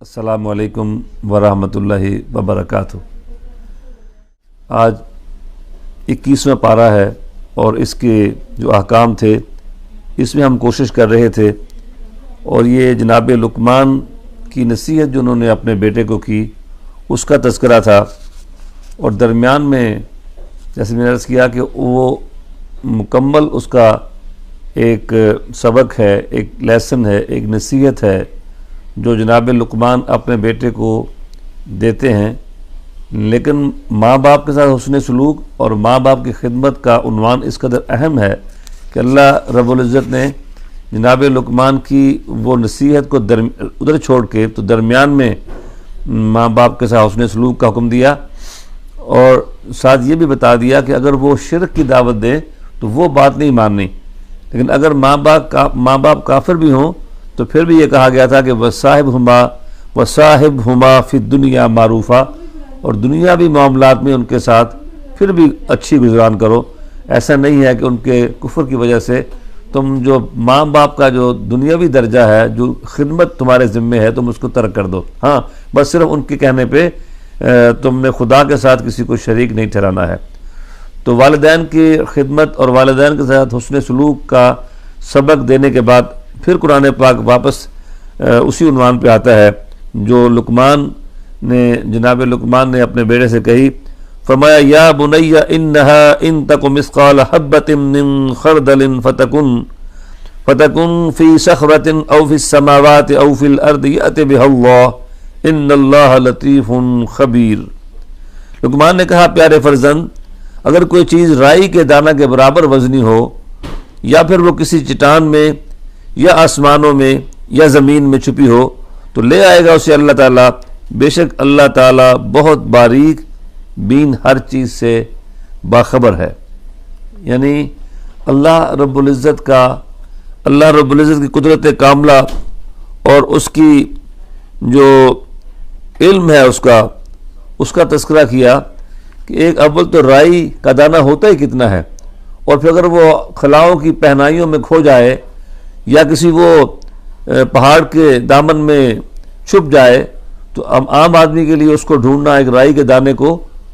السلام علیکم ورحمۃ اللہ وبرکاتہ۔ آج 21واں پارہ ہے اور اس کے جو احکام تھے اس میں ہم کوشش کر رہے تھے، اور یہ جناب لقمان کی نصیحت جو انہوں نے اپنے بیٹے کو کی اس کا تذکرہ تھا، اور درمیان میں جیسے میں نے عرض کیا کہ وہ مکمل اس کا ایک سبق ہے، ایک لیسن ہے، ایک نصیحت ہے جو جناب لقمان اپنے بیٹے کو دیتے ہیں۔ لیکن ماں باپ کے ساتھ حسن سلوک اور ماں باپ کی خدمت کا عنوان اس قدر اہم ہے کہ اللہ رب العزت نے جناب لقمان کی وہ نصیحت کو ادھر چھوڑ کے تو درمیان میں ماں باپ کے ساتھ حسن سلوک کا حکم دیا، اور ساتھ یہ بھی بتا دیا کہ اگر وہ شرک کی دعوت دیں تو وہ بات نہیں ماننی، لیکن اگر ماں باپ کافر بھی ہوں تو پھر بھی یہ کہا گیا تھا کہ وصاحبہما فی الدنیا معروفا، اور دنیاوی معاملات میں ان کے ساتھ پھر بھی اچھی گزران کرو۔ ایسا نہیں ہے کہ ان کے کفر کی وجہ سے تم جو ماں باپ کا جو دنیاوی درجہ ہے، جو خدمت تمہارے ذمے ہے، تم اس کو ترک کر دو۔ ہاں، بس صرف ان کے کہنے پہ تم نے خدا کے ساتھ کسی کو شریک نہیں ٹھہرانا ہے۔ تو والدین کی خدمت اور والدین کے ساتھ حسن سلوک کا سبق دینے کے بعد پھر قرآن پاک واپس اسی عنوان پہ آتا ہے جو جناب لقمان نے اپنے بیٹے سے کہی۔ فرمایا یا بنی انہا ان تک مثقال حبۃ من خردل فتکن فی صخرۃ او فی السماوات او فی الارض یأت بہا اللہ ان اللہ لطیف خبیر۔ لقمان نے کہا پیارے فرزند، اگر کوئی چیز رائی کے دانہ کے برابر وزنی ہو، یا پھر وہ کسی چٹان میں یا آسمانوں میں یا زمین میں چھپی ہو تو لے آئے گا اسے اللہ تعالیٰ، بے شک اللہ تعالیٰ بہت باریک بین ہر چیز سے باخبر ہے۔ یعنی اللہ رب العزت کی قدرت کاملہ اور اس کی جو علم ہے اس کا تذکرہ کیا کہ ایک اول تو رائی کا دانہ ہوتا ہی کتنا ہے، اور پھر اگر وہ خلاؤں کی پہنائیوں میں کھو جائے یا کسی وہ پہاڑ کے دامن میں چھپ جائے تو عام آدمی کے لیے اس کو ڈھونڈنا ایک رائی کے دانے کو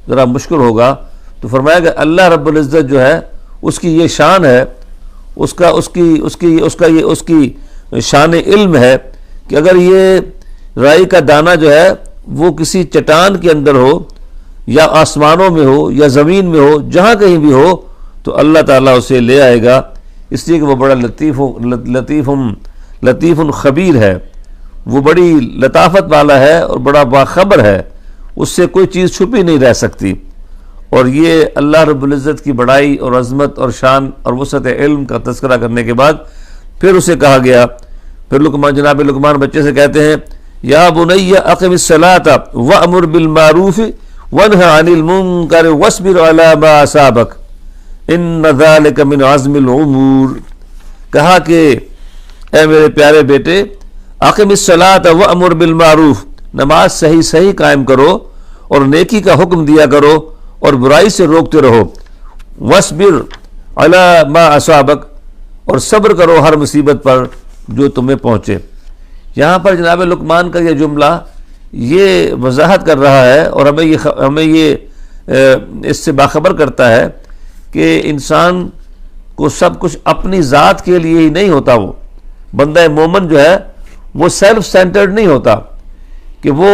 ذرا مشکل ہوگا۔ تو فرمایا کہ اللہ رب العزت جو ہے اس کی یہ شان ہے، اس کی شان علم ہے کہ اگر یہ رائی کا دانہ جو ہے وہ کسی چٹان کے اندر ہو یا آسمانوں میں ہو یا زمین میں ہو، جہاں کہیں بھی ہو، تو اللہ تعالیٰ اسے لے آئے گا، اس لیے کہ وہ بڑا لطیف خبیر ہے، وہ بڑی لطافت والا ہے اور بڑا باخبر ہے، اس سے کوئی چیز چھپی نہیں رہ سکتی۔ اور یہ اللہ رب العزت کی بڑائی اور عظمت اور شان اور وسعت علم کا تذکرہ کرنے کے بعد پھر اسے کہا گیا، پھر جناب لقمان بچے سے کہتے ہیں یا بنی اقم الصلاۃ وامر بالمعروف وانہ عن المنکر واصبر علی ما اصابک ان ذلک من عزم الامور۔ کہا کہ اے میرے پیارے بیٹے، اقم الصلاۃ وامر بالمعروف، نماز صحیح قائم کرو اور نیکی کا حکم دیا کرو اور برائی سے روکتے رہو، واصبر علی ما اصابک، اور صبر کرو ہر مصیبت پر جو تمہیں پہنچے۔ یہاں پر جناب لقمان کا یہ جملہ یہ وضاحت کر رہا ہے اور ہمیں یہ اس سے باخبر کرتا ہے کہ انسان کو سب کچھ اپنی ذات کے لیے ہی نہیں ہوتا۔ وہ بندہ مومن جو ہے وہ سیلف سینٹرڈ نہیں ہوتا کہ وہ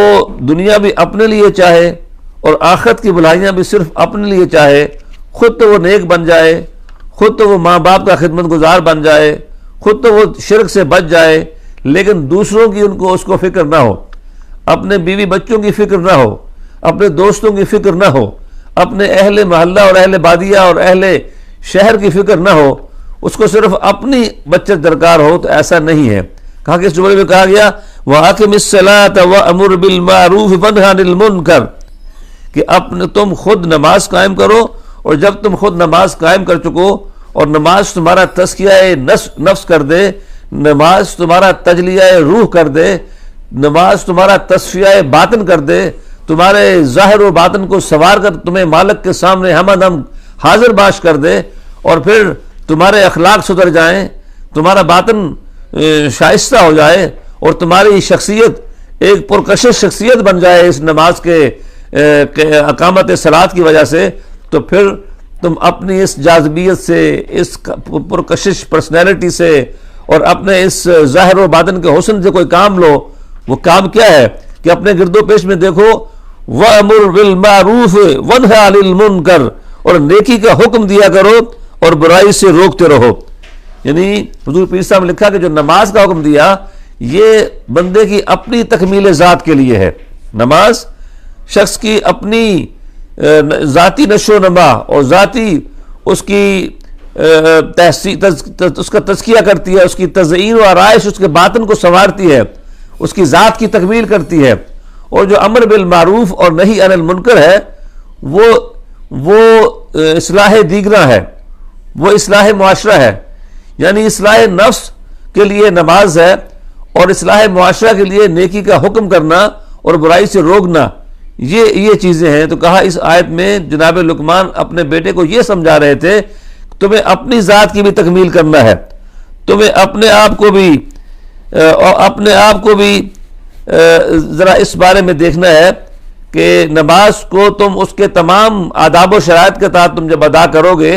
دنیا بھی اپنے لیے چاہے اور آخرت کی بھلائیاں بھی صرف اپنے لیے چاہے، خود تو وہ نیک بن جائے، خود تو وہ ماں باپ کا خدمت گزار بن جائے، خود تو وہ شرک سے بچ جائے، لیکن دوسروں کی اس کو فکر نہ ہو، اپنے بیوی بچوں کی فکر نہ ہو، اپنے دوستوں کی فکر نہ ہو، اپنے اہل محلہ اور اہل بادیہ اور اہل شہر کی فکر نہ ہو، اس کو صرف اپنی بچت درکار ہو، تو ایسا نہیں ہے۔ کہا کہ اس جملے میں کہا گیا وَأَقِمِ الصَّلَاةَ وَأْمُرْ بِالْمَعْرُوفِ وَانْهَ عَنِ الْمُنْكَرِ، کہ تم خود نماز قائم کرو، اور جب تم خود نماز قائم کر چکو اور نماز تمہارا تزکیہ نفس کر دے، نماز تمہارا تجلیہ روح کر دے، نماز تمہارا تصفیہ باطن کر دے، تمہارے ظاہر و باطن کو سوار کر تمہیں مالک کے سامنے ہم حاضر باش کر دے، اور پھر تمہارے اخلاق سدھر جائیں، تمہارا باطن شائستہ ہو جائے اور تمہاری شخصیت ایک پرکشش شخصیت بن جائے اس نماز کے اقامت صلاۃ کی وجہ سے، تو پھر تم اپنی اس جاذبیت سے، اس پرکشش پرسنالٹی سے اور اپنے اس ظاہر و باطن کے حسن سے کوئی کام لو۔ وہ کام کیا ہے کہ اپنے گرد و پیش میں دیکھو، وَأْمُرْ بِالْمَعْرُوفِ وَانْهَ عَنِ الْمُنْكَرِ، اور نیکی کا حکم دیا کرو اور برائی سے روکتے رہو۔ یعنی حضور پیر صاحب نے لکھا کہ جو نماز کا حکم دیا یہ بندے کی اپنی تکمیل ذات کے لیے ہے۔ نماز شخص کی اپنی ذاتی نشو و نما اور ذاتی اس کی اس کا تزکیہ کرتی ہے، اس کی تزئین و آرائش اس کے باطن کو سنوارتی ہے، اس کی ذات کی تکمیل کرتی ہے۔ اور جو امر بالمعروف اور نہی عن المنکر ہے وہ اصلاح دیگرہ ہے، وہ اصلاح معاشرہ ہے، یعنی اصلاح نفس کے لیے نماز ہے، اور اصلاح معاشرہ کے لیے نیکی کا حکم کرنا اور برائی سے روکنا، یہ چیزیں ہیں۔ تو کہا اس آیت میں جناب لقمان اپنے بیٹے کو یہ سمجھا رہے تھے تمہیں اپنی ذات کی بھی تکمیل کرنا ہے، تمہیں اپنے آپ کو بھی ذرا اس بارے میں دیکھنا ہے کہ نماز کو تم اس کے تمام آداب و شرائط کے تحت تم جب ادا کرو گے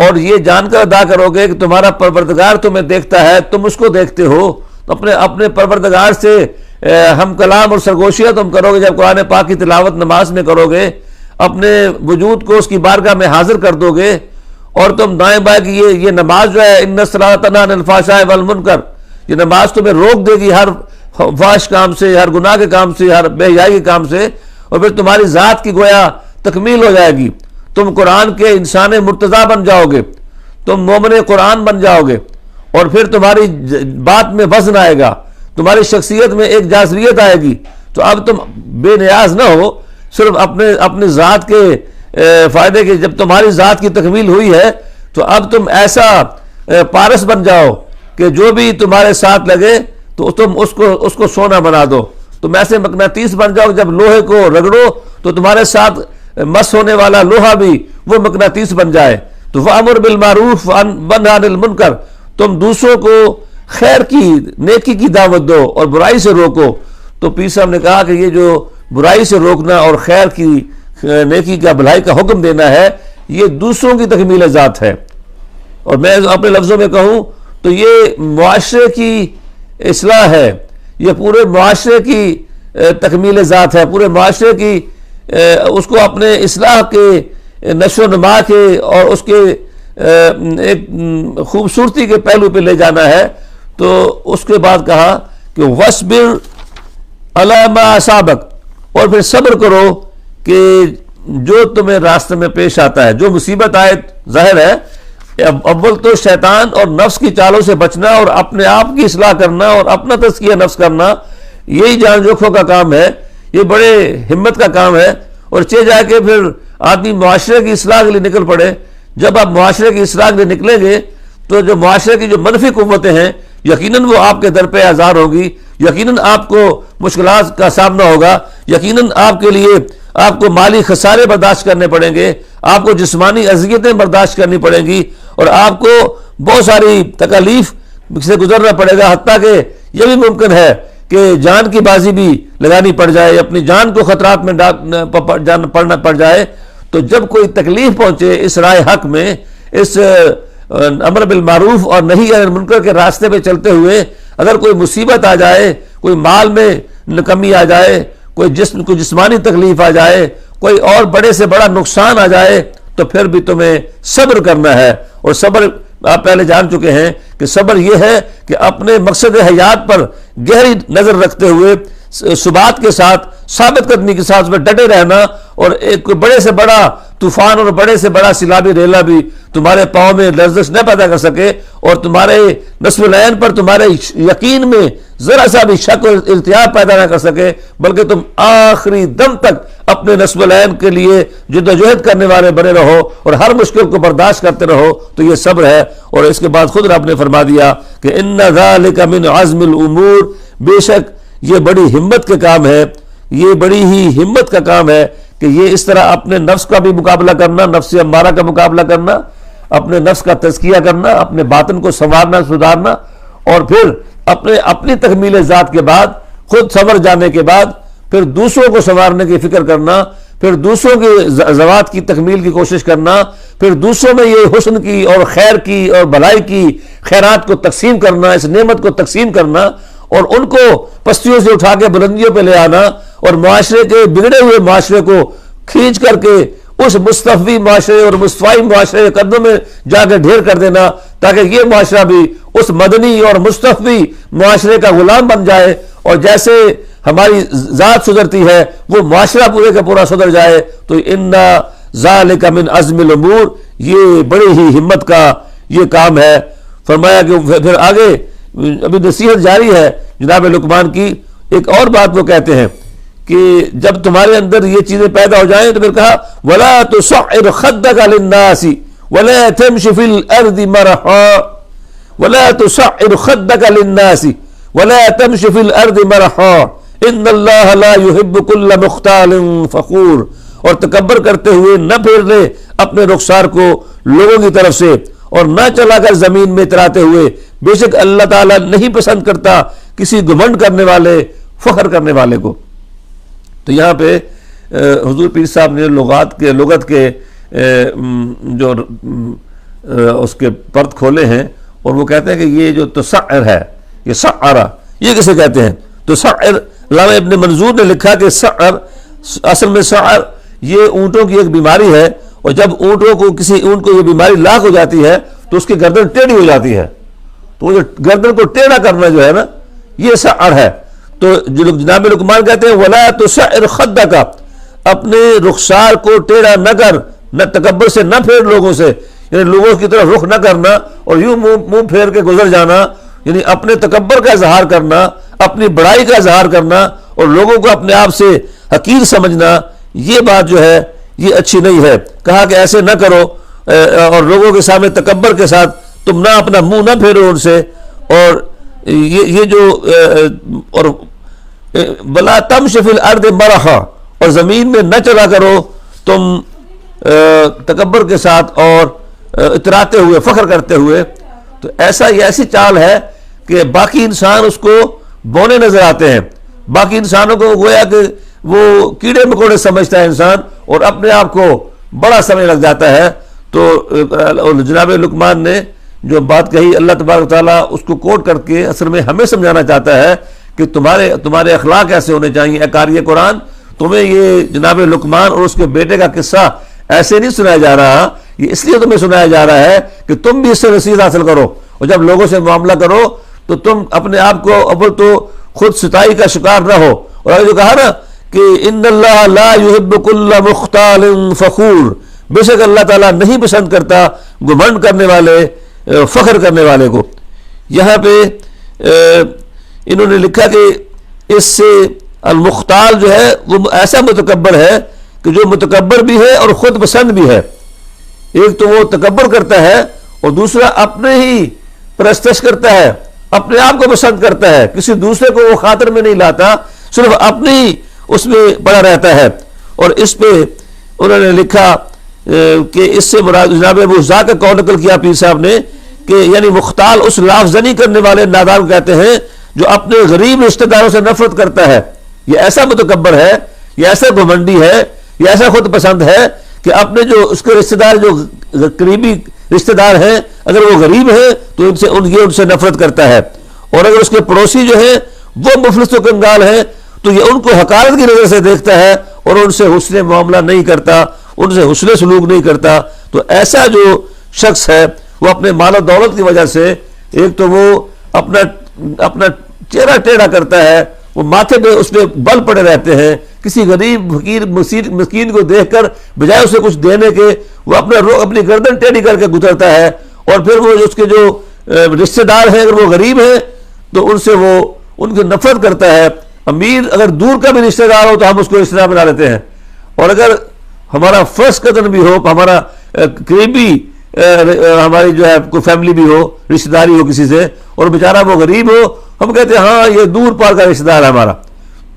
اور یہ جان کر ادا کرو گے کہ تمہارا پروردگار تمہیں دیکھتا ہے، تم اس کو دیکھتے ہو، تو اپنے پروردگار سے ہم کلام اور سرگوشیاں تم کرو گے۔ جب قرآن پاک کی تلاوت نماز میں کرو گے، اپنے وجود کو اس کی بارگاہ میں حاضر کر دو گے، اور تم دائیں بائیں کہ یہ نماز جو ہے ان الصلاۃ تنہی عن الفحشاء والمنکر، یہ نماز تمہیں روک دے گی ہر فحش کام سے، ہر گناہ کے کام سے، ہر بے حیائی کے کام سے، اور پھر تمہاری ذات کی گویا تکمیل ہو جائے گی۔ تم قرآن کے انسان مرتضیٰ بن جاؤ گے، تم مومن قرآن بن جاؤ گے، اور پھر تمہاری بات میں وزن آئے گا، تمہاری شخصیت میں ایک جاذبیت آئے گی۔ تو اب تم بے نیاز نہ ہو صرف اپنے ذات کے فائدے کے، جب تمہاری ذات کی تکمیل ہوئی ہے تو اب تم ایسا پارس بن جاؤ کہ جو بھی تمہارے ساتھ لگے تو تم اس کو سونا بنا دو، تم ایسے مقناطیس بن جاؤ کہ جب لوہے کو رگڑو تو تمہارے ساتھ مس ہونے والا لوہا بھی وہ مقناطیس بن جائے۔ تو وَأَمُرْ بِالْمَعْرُوفِ وَانْهَ عَنِ الْمُنْكَرِ، تم دوسروں کو خیر کی، نیکی کی دعوت دو اور برائی سے روکو۔ تو پیر صاحب نے کہا کہ یہ جو برائی سے روکنا اور خیر کی، نیکی کا، بھلائی کا حکم دینا ہے، یہ دوسروں کی تکمیل ذات ہے۔ اور میں اپنے لفظوں میں کہوں تو یہ معاشرے کی اصلاح ہے، یہ پورے معاشرے کی تکمیل ذات ہے، پورے معاشرے کی اس کو اپنے اصلاح کے، نشو و نما کے اور اس کے ایک خوبصورتی کے پہلو پہ لے جانا ہے۔ تو اس کے بعد کہا کہ وَاصْبِرْ عَلَىٰ مَا أَصَابَكَ، اور پھر صبر کرو کہ جو تمہیں راستے میں پیش آتا ہے، جو مصیبت آئے، ظاہر ہے اول تو شیطان اور نفس کی چالوں سے بچنا اور اپنے آپ کی اصلاح کرنا اور اپنا تزکیہ نفس کرنا، یہی جان جوکھوں کا کام ہے، یہ بڑے ہمت کا کام ہے۔ اور جا کے پھر آدمی معاشرے کی اصلاح کے لیے نکل پڑے۔ جب آپ معاشرے کی اصلاح کے لیے نکلیں گے تو جو معاشرے کی جو منفی قوتیں ہیں یقیناً وہ آپ کے در پہ آزار ہوگی، یقیناً آپ کو مشکلات کا سامنا ہوگا، یقیناً آپ کے لیے آپ کو مالی خسارے برداشت کرنے پڑیں گے، آپ کو جسمانی اذیتیں برداشت کرنی پڑیں گی، اور آپ کو بہت ساری تکالیف سے گزرنا پڑے گا، حتیٰ کہ یہ بھی ممکن ہے کہ جان کی بازی بھی لگانی پڑ جائے، اپنی جان کو خطرات میں پڑنا پڑ جائے۔ تو جب کوئی تکلیف پہنچے اس راہ حق میں، اس امر بالمعروف اور نہی عن المنکر کے راستے پہ چلتے ہوئے اگر کوئی مصیبت آ جائے، کوئی مال میں کمی آ جائے، کوئی جسمانی تکلیف آ جائے، کوئی اور بڑے سے بڑا نقصان آ جائے، تو پھر بھی تمہیں صبر کرنا ہے۔ اور صبر آپ پہلے جان چکے ہیں کہ صبر یہ ہے کہ اپنے مقصد حیات پر گہری نظر رکھتے ہوئے ثبات کے ساتھ، ثابت قدمی کے ساتھ میں ڈٹے رہنا، اور ایک بڑے سے بڑا طوفان اور بڑے سے بڑا سیلابی ریلا بھی تمہارے پاؤں میں لرزش نہ پیدا کر سکے، اور تمہارے نصب العین پر تمہارے یقین میں ذرا سا بھی شک اور ارتیاب پیدا نہ کر سکے، بلکہ تم آخری دم تک اپنے نصب العین کے لیے جدوجہد کرنے والے بنے رہو اور ہر مشکل کو برداشت کرتے رہو۔ تو یہ صبر ہے۔ اور اس کے بعد خود رب نے فرما دیا کہ ان ذالک من عزم الامور، بے شک یہ بڑی ہمت کے کام ہے، یہ بڑی ہی ہمت کا کام ہے کہ یہ اس طرح اپنے نفس کا بھی مقابلہ کرنا، نفس امارہ کا مقابلہ کرنا، اپنے نفس کا تزکیہ کرنا، اپنے باطن کو سنوارنا، سدھارنا، اور پھر اپنی تکمیل ذات کے بعد خود سنور جانے کے بعد پھر دوسروں کو سنوارنے کی فکر کرنا، پھر دوسروں کی ذوات کی تکمیل کی کوشش کرنا، پھر دوسروں میں یہ حسن کی اور خیر کی اور بھلائی کی خیرات کو تقسیم کرنا، اس نعمت کو تقسیم کرنا اور ان کو پستیوں سے اٹھا کے بلندیوں پہ لے آنا، اور معاشرے کے بگڑے ہوئے معاشرے کو کھینچ کر کے اس مصطفی معاشرے اور مصطفی معاشرے کے قدموں میں جا کے ڈھیر کر دینا، تاکہ یہ معاشرہ بھی اس مدنی اور مصطفی معاشرے کا غلام بن جائے، اور جیسے ہماری ذات سدھرتی ہے وہ معاشرہ پورے کا پورا سدھر جائے۔ تو ان ذالک من عزم الامور، یہ بڑی ہی ہمت کا یہ کام ہے۔ فرمایا کہ پھر آگے ابھی نصیحت جاری ہے جناب لقمان کی، ایک اور بات وہ کہتے ہیں کہ جب تمہارے اندر یہ چیزیں پیدا ہو جائیں تو پھر کہا وَلَا تُصَعِّرْ خَدَّكَ لِلنَّاسِ وَلَا تَمْشِ فِي الْأَرْضِ مَرَحًا وَلَا تُصَعِّرْ خَدَّكَ لِلنَّاسِ وَلَا تَمْشِ فِي الْأَرْضِ مَرَحًا ان اللہ لا يحب کل مختال فخور، اور تکبر کرتے ہوئے نہ پھیر لے اپنے رخسار کو لوگوں کی طرف سے، اور نہ چلا کر زمین میں اتراتے ہوئے، بے شک اللہ تعالیٰ نہیں پسند کرتا کسی گھمنڈ کرنے والے، فخر کرنے والے کو۔ تو یہاں پہ حضور پیر صاحب نے لغت کے جو اس کے پرت کھولے ہیں، اور وہ کہتے ہیں کہ یہ جو تسعر ہے، یہ سعرہ، یہ کسے کہتے ہیں؟ تو سعر، علامہ ابن منظور نے لکھا کہ سعر اصل میں سعر یہ اونٹوں کی ایک بیماری ہے، اور جب کسی اونٹ کو یہ بیماری لاحق ہو جاتی ہے تو اس کی گردن ٹیڑھی ہو جاتی ہے، تو وہ جو گردن کو ٹیڑھا کرنا جو ہے نا، یہ سعر ہے۔ تو جناب لقمان کہتے ہیں وَلَا تُسَعِّرْ خَدَّكَ، اپنے رخسار کو ٹیڑھا نہ کر، نہ تکبر سے نہ پھیر لوگوں سے، یعنی لوگوں کی طرف رخ نہ کرنا اور یوں منہ پھیر کے گزر جانا، یعنی اپنے تکبر کا اظہار کرنا، اپنی بڑائی کا اظہار کرنا اور لوگوں کو اپنے آپ سے حقیر سمجھنا، یہ بات جو ہے یہ اچھی نہیں ہے۔ کہا کہ ایسے نہ کرو، اور لوگوں کے سامنے تکبر کے ساتھ تم نہ اپنا منہ نہ پھیرو ان سے، اور یہ جو اور بلا تمشِ فی الارض مرحا، اور زمین میں نہ چلا کرو تم تکبر کے ساتھ اور اتراتے ہوئے، فخر کرتے ہوئے۔ تو یہ ایسی چال ہے کہ باقی انسان اس کو بونے نظر آتے ہیں، باقی انسانوں کو گویا کہ وہ کیڑے مکوڑے سمجھتا ہے انسان، اور اپنے آپ کو بڑا سمجھ لگ جاتا ہے۔ تو جناب لقمان نے جو بات کہی، اللہ تبارک تعالیٰ اس کو کوٹ کر کے اصل میں ہمیں سمجھانا چاہتا ہے کہ تمہارے اخلاق ایسے ہونے چاہیے۔ اے قاری قرآن، تمہیں یہ جناب لقمان اور اس کے بیٹے کا قصہ ایسے نہیں سنایا جا رہا، یہ اس لیے تمہیں سنایا جا رہا ہے کہ تم بھی اس سے نصیحت حاصل کرو، اور جب لوگوں سے معاملہ کرو تو تم اپنے آپ کو اول تو خود ستائی کا شکار نہ ہو۔ اور جو کہا نا کہ ان اللہ لا يحب کل مختال فخور، بے شک اللہ تعالیٰ نہیں پسند کرتا گھمنڈ کرنے والے، فخر کرنے والے کو۔ یہاں پہ انہوں نے لکھا کہ اس سے المختال جو ہے وہ ایسا متکبر ہے کہ جو متکبر بھی ہے اور خود پسند بھی ہے۔ ایک تو وہ تکبر کرتا ہے، اور دوسرا اپنے ہی پرستش کرتا ہے، اپنے آپ کو پسند کرتا ہے، کسی دوسرے کو وہ خاطر میں نہیں لاتا، صرف اپنی اس میں پڑا رہتا ہے۔ اور اس پہ انہوں نے لکھا کہ اس سے مراد جناب ابو زا کا قول نقل کیا پیر صاحب نے کہ یعنی مختال اس لافزنی کرنے والے نادان کو کہتے ہیں جو اپنے غریب رشتہ داروں سے نفرت کرتا ہے۔ یہ ایسا متکبر ہے، یہ ایسا گھمنڈی ہے، یہ ایسا خود پسند ہے کہ اپنے جو اس کے رشتہ دار، جو قریبی رشتہ دار ہیں، اگر وہ غریب ہیں تو ان سے نفرت کرتا ہے، اور اگر اس کے پڑوسی جو ہیں وہ مفلس و کنگال ہیں تو یہ ان کو حقارت کی نظر سے دیکھتا ہے اور ان سے حسن معاملہ نہیں کرتا، ان سے حسن سلوک نہیں کرتا۔ تو ایسا جو شخص ہے وہ اپنے مال و دولت کی وجہ سے ایک تو وہ اپنا چہرہ ٹیڑھا کرتا ہے، وہ ماتھے پہ اس پہ بل پڑے رہتے ہیں، کسی غریب فقیر مسکین کو دیکھ کر بجائے اسے کچھ دینے کے وہ اپنی گردن ٹیڑھی کر کے گزرتا ہے، اور پھر وہ اس کے جو رشتہ دار ہیں اگر وہ غریب ہیں تو ان سے وہ ان کی نفرت کرتا ہے۔ امیر اگر دور کا بھی رشتہ دار ہو تو ہم اس کو رشتہ دار بنا لیتے ہیں، اور اگر ہمارا فرسٹ کزن بھی ہو، ہمارا قریبی ہماری جو ہے کوئی فیملی بھی ہو، رشتہ داری ہو کسی سے، اور بیچارہ وہ غریب ہو، ہم کہتے ہیں ہاں یہ دور پار کا رشتہ دار ہے ہمارا۔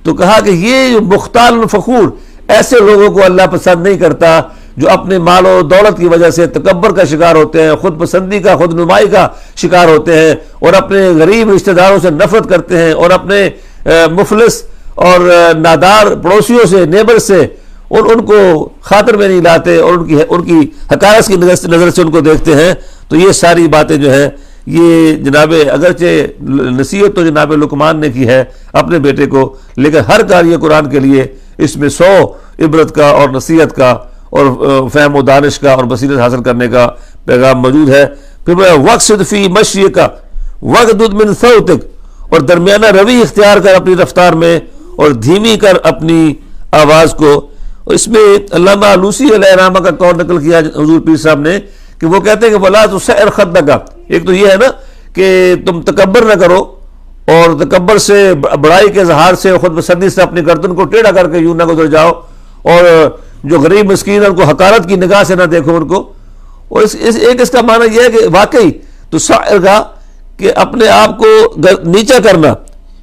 تو کہا کہ یہ مختال فخور، ایسے لوگوں کو اللہ پسند نہیں کرتا جو اپنے مال و دولت کی وجہ سے تکبر کا شکار ہوتے ہیں، خود پسندی کا، خود نمائی کا شکار ہوتے ہیں، اور اپنے غریب رشتہ داروں سے نفرت کرتے ہیں، اور اپنے مفلس اور نادار پڑوسیوں سے، نیبر سے ان کو خاطر میں نہیں لاتے اور ان کی حقارت کی نظر سے ان کو دیکھتے ہیں. تو یہ ساری باتیں جو ہیں یہ جناب اگرچہ نصیحت تو جناب لقمان نے کی ہے اپنے بیٹے کو، لیکن ہر قاری قرآن کے لیے اس میں 100 عبرت کا اور نصیحت کا اور فہم و دانش کا اور بصیرت حاصل کرنے کا پیغام موجود ہے. پھر وقصد فی مشیک وغضض من صوتک، اور درمیانہ روی اختیار کر اپنی رفتار میں اور دھیمی کر اپنی آواز کو. اس میں علامہ علوسی علیہ الرحمہ کا قول نقل کیا حضور پیر صاحب نے کہ وہ کہتے ہیں کہ وَلَا تُسَعِّرْ خَدَّكَ، ایک تو یہ ہے نا کہ تم تکبر نہ کرو اور تکبر سے بڑائی کے اظہار سے خود پسندی سے اپنی گردن کو ٹیڑھا کر کے یوں نہ گزر جاؤ، اور جو غریب مسکین ان کو حقارت کی نگاہ سے نہ دیکھو ان کو. اور اس کا معنی یہ ہے کہ واقعی تو سائر کا کہ اپنے آپ کو نیچا کرنا